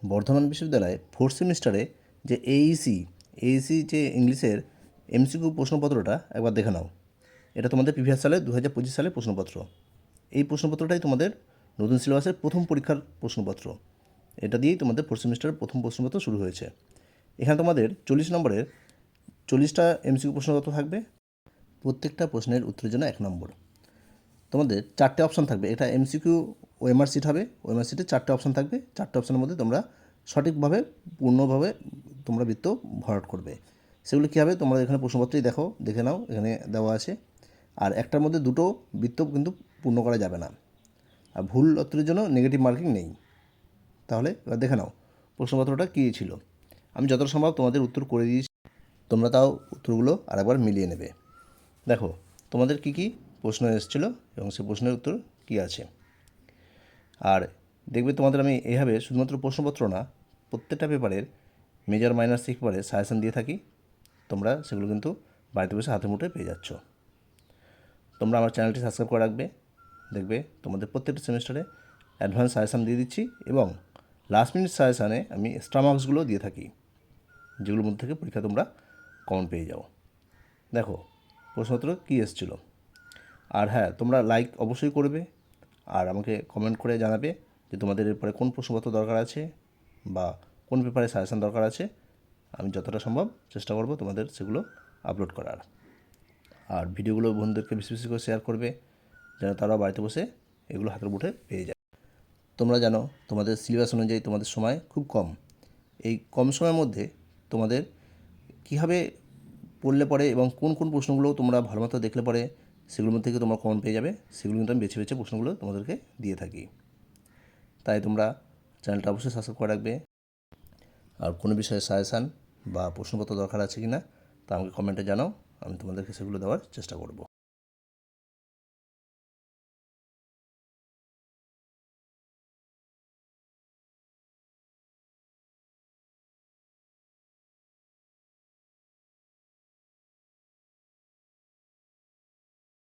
বর্ধমান বিশ্ববিদ্যালয়ে ফোর্থ সেমিস্টারে যে এইসি যে ইংলিশের এমসিকিউ প্রশ্নপত্রটা একবার দেখে নাও। এটা তোমাদের প্রিভিয়াস সালে 2025 সালের প্রশ্নপত্র। এই প্রশ্নপত্রটাই তোমাদের নতুন সিলেবাসের প্রথম পরীক্ষার প্রশ্নপত্র। এটা দিয়েই তোমাদের ফোর্থ সেমিস্টারের প্রথম প্রশ্নপত্র শুরু হয়েছে। এখানে তোমাদের 40 নম্বরের 40টা এমসিকিউ প্রশ্নপত্র থাকবে। প্রত্যেকটা প্রশ্নের উত্তরের জন্য 1 নম্বর। তোমাদের 4টে অপশান থাকবে। এটা এমসিকিউ ওএমআর সিট হবে। ওএমআর সিটে 4টে অপশান থাকবে। 4টে অপশানের মধ্যে তোমরা সঠিকভাবে পূর্ণভাবে তোমরা বৃত্ত ভরাট করবে। সেগুলো কী হবে তোমরা এখানে প্রশ্নপত্রেই দেখে নাও, এখানে দেওয়া আছে। আর একটার মধ্যে দুটো বৃত্ত কিন্তু পূর্ণ করা যাবে না। আর ভুল উত্তরের জন্য নেগেটিভ মার্কিং নেই। তাহলে এবার দেখে নাও প্রশ্নপত্রটা কী ছিল। আমি যতটা সম্ভব তোমাদের উত্তর করে দিয়েছি, তোমরা তাও উত্তরগুলো আরেকবার মিলিয়ে নেবে। দেখো তোমাদের কী কী প্রশ্ন এসেছিলো এবং সেই প্রশ্নের উত্তর কী আছে। আর দেখবে তোমাদের আমি এইভাবে শুধুমাত্র প্রশ্নপত্র না, প্রত্যেকটা পেপারের মেজর মাইনর পেপারে সাজেশান দিয়ে থাকি। তোমরা সেগুলো কিন্তু বাড়িতে বসে হাতে মুঠোয় পেয়ে যাচ্ছ। তোমরা আমার চ্যানেলটি সাবস্ক্রাইব করে রাখবে। দেখবে তোমাদের প্রত্যেকটা সেমিস্টারে অ্যাডভান্স সাজেশান দিয়ে দিচ্ছি এবং লাস্ট মিনিট সাজেশানে আমি এক্সট্রা মার্কসগুলো দিয়ে থাকি, যেগুলোর মধ্যে থেকে পরীক্ষা তোমরা কমন পেয়ে যাও। দেখো প্রশ্নপত্র কী এসেছিলো। আর হ্যাঁ, তোমরা লাইক অবশ্যই করবে আর আমাকে কমেন্ট করে জানাবে যে তোমাদের এরপরে কোন প্রশ্নপত্র দরকার আছে বা কোন পেপারে সাজেশান দরকার আছে। আমি যতটা সম্ভব চেষ্টা করব তোমাদের সেগুলো আপলোড করার। আর ভিডিওগুলো বন্ধুদেরকে বেশি বেশি করে শেয়ার করবে যেন তারা বাড়িতে বসে এগুলো হাতের মুঠে পেয়ে যায়। তোমরা জানো তোমাদের সিলেবাস অনুযায়ী তোমাদের সময় খুব কম। এই কম সময়ের মধ্যে তোমাদের কীভাবে পড়লে পরে এবং কোন কোন প্রশ্নগুলো তোমরা ভালো মতো দেখলে পরে সেগুলোর মধ্যে থেকে তোমরা কমন পেয়ে যাবে, সেগুলো কিন্তু আমি বেছে বেছে প্রশ্নগুলো তোমাদেরকে দিয়ে থাকি। তাই তোমরা চ্যানেলটা অবশ্যই সাবস্ক্রাইব করে রাখবে। আর কোনো বিষয়ে সাজেশান বা প্রশ্নপত্র দরকার আছে কি না তা আমাকে কমেন্টে জানাও, আমি তোমাদেরকে সেগুলো দেওয়ার চেষ্টা করব।